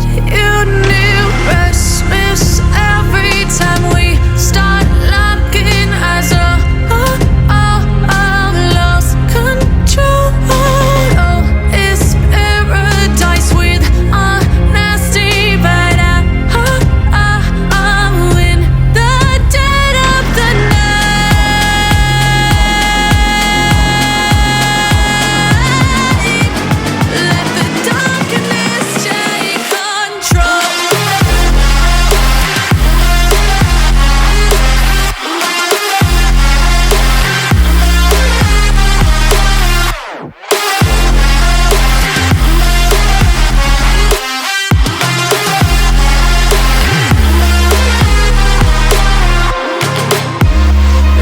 what you knew. Restless every time we start locking eyes. Lost control. Oh, it's paradise with honesty, but I'm in the dead of the night. Let the darkness take control.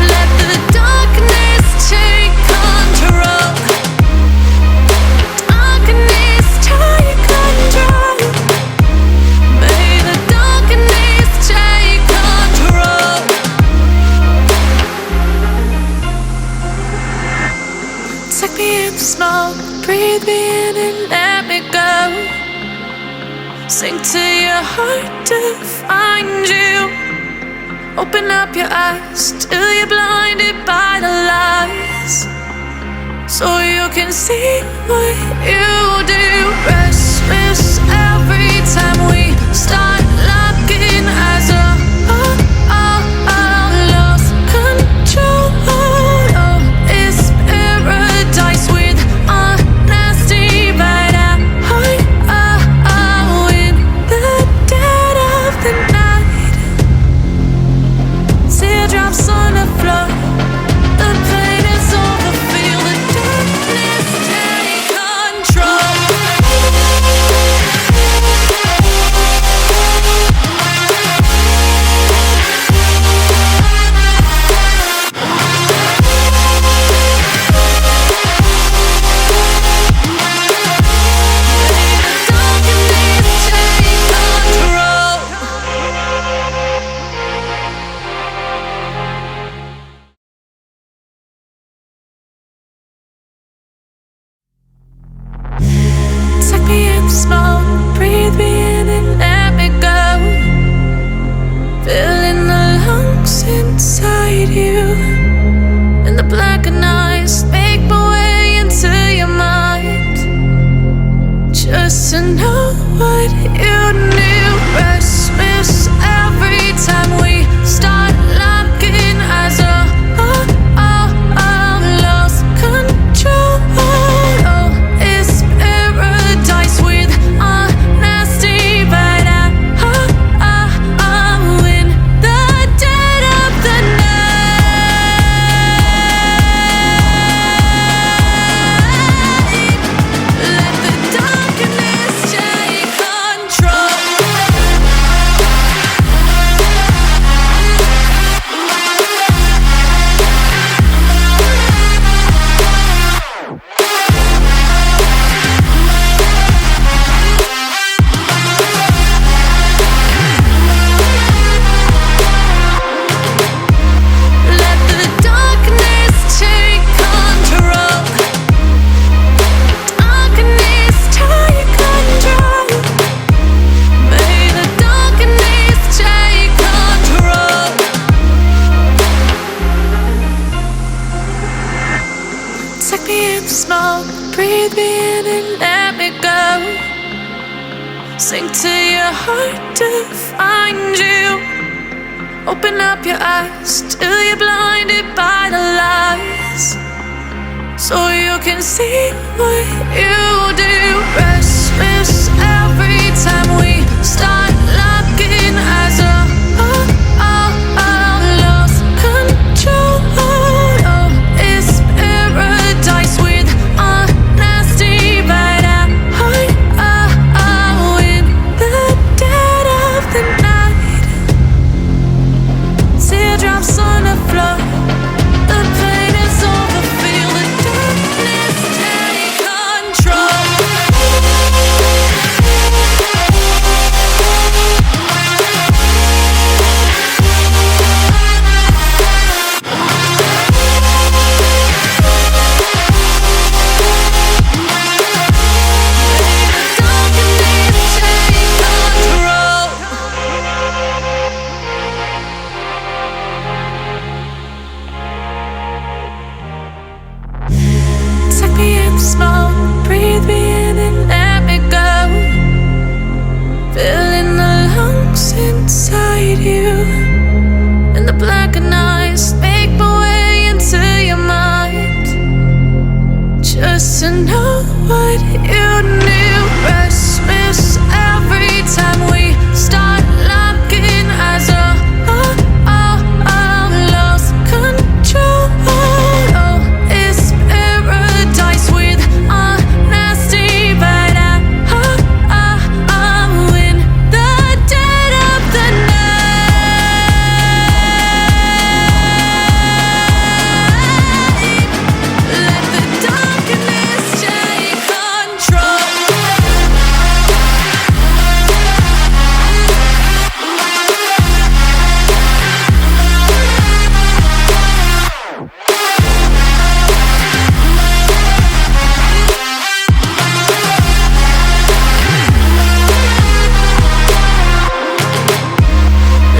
Let the darkness take control. Darkness take control. May the darkness take control. Take me in the smoke, breathe me in and let me go. Sink to your heart to find you. Open up your eyes till you're blinded by the lies, so you can see what you do. Restless every time we start locking eyes. Lost control. Oh, it's paradise with honesty, but I'm in the dead of the night. Teardrops on the floor. The pain is over. Feel the darkness take control. Take me in the smoke, breathe me in and let me go. Filling the lungs inside you, and the blackened eyes make my way into your mind. Just to know what you knew. Restless every time we start locking eyes. Lost control. Oh, it's paradise with honesty, but I'm in the dead of the night. Let the darkness take control. Let the darkness take control. Darkness take control. May the darkness take control. Take me in the smoke, breathe me in and let me go. Sink to your heart to find you. Open up your eyes till you're blinded by the lies, so you can see what you do. Restless every time we start locking eyes. Lost control. Oh, it's paradise with honesty, but I'm in the dead of the night. Teardrops on the floor. The pain is over. Feel the darkness take control. what you knew. Restless every time we start locking eyes. Lost control. Oh, it's paradise with honesty, but I'm in the dead of the night. Let the darkness take control.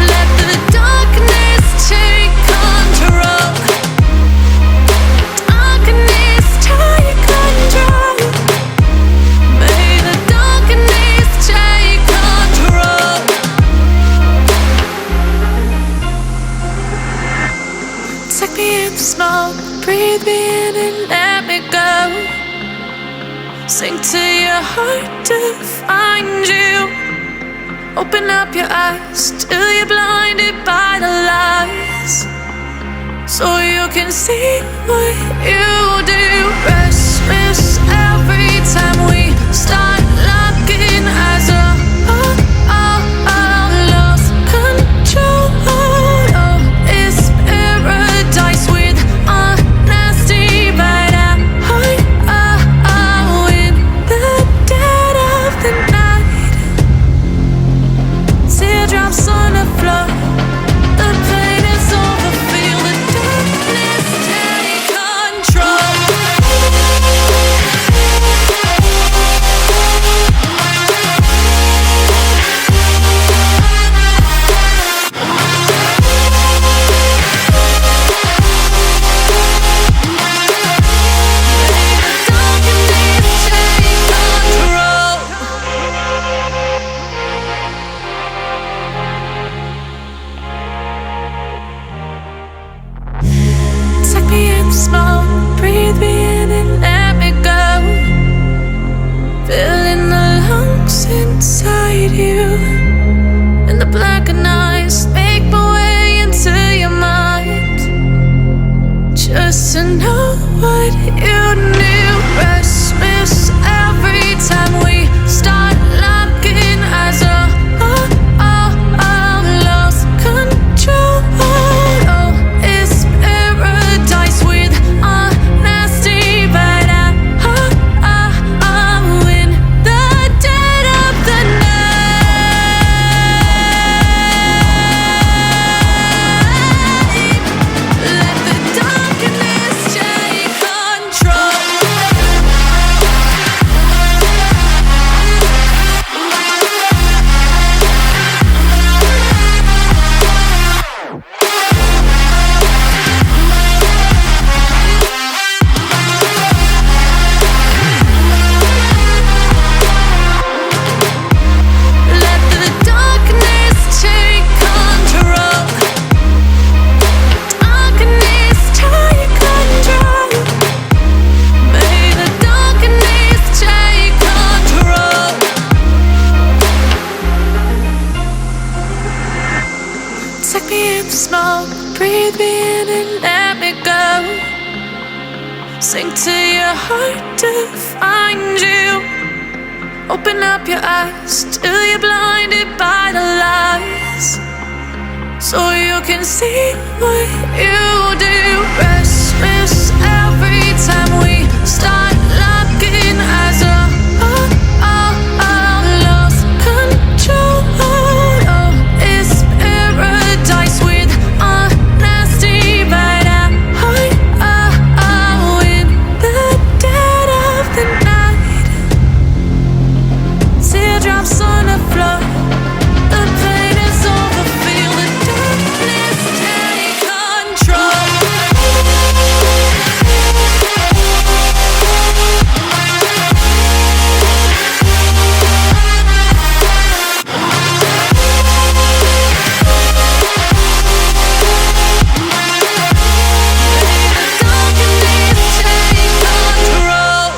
Let the darkness take control. Darkness take control. May the darkness take control. Take me in the smoke, breathe me in and let me go. Sink to your heart to find you. Open up your eyes till you're blinded by the lies, so you can see what you do. Restless every time we start locking eyes. Lost control. Oh, it's paradise with honesty, but I'm in the dead of the night. Teardrops on the floor. The pain is over. Feel the darkness take control. Take me in the smoke, breathe me in and let me go. Filling the lungs inside you, and the blackened eyes make my way into your mind. Just to know what you knew. Restless every time we start locking eyes. Lost control. Oh, it's paradise with honesty, but I'm in the dead of the night. Let the darkness take control. Let the darkness take control. Darkness take control. May the darkness take control. Take me in the smoke, breathe me in and let me go. Sink to your heart to find you. Open up your eyes till you're blinded by the lies, so you can see what you do. Restless every time we start locking eyes. Lost control. Oh, it's paradise with honesty, but I'm in the dead of the night. Teardrops on the floor. The pain is over. Feel the darkness take control. May the darkness take control.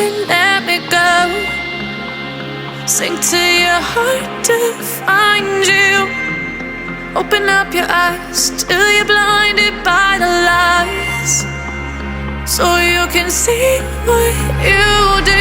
and let me go. Sink to your heart to find you. Open up your eyes till you're blinded by the lies, so you can see what you do.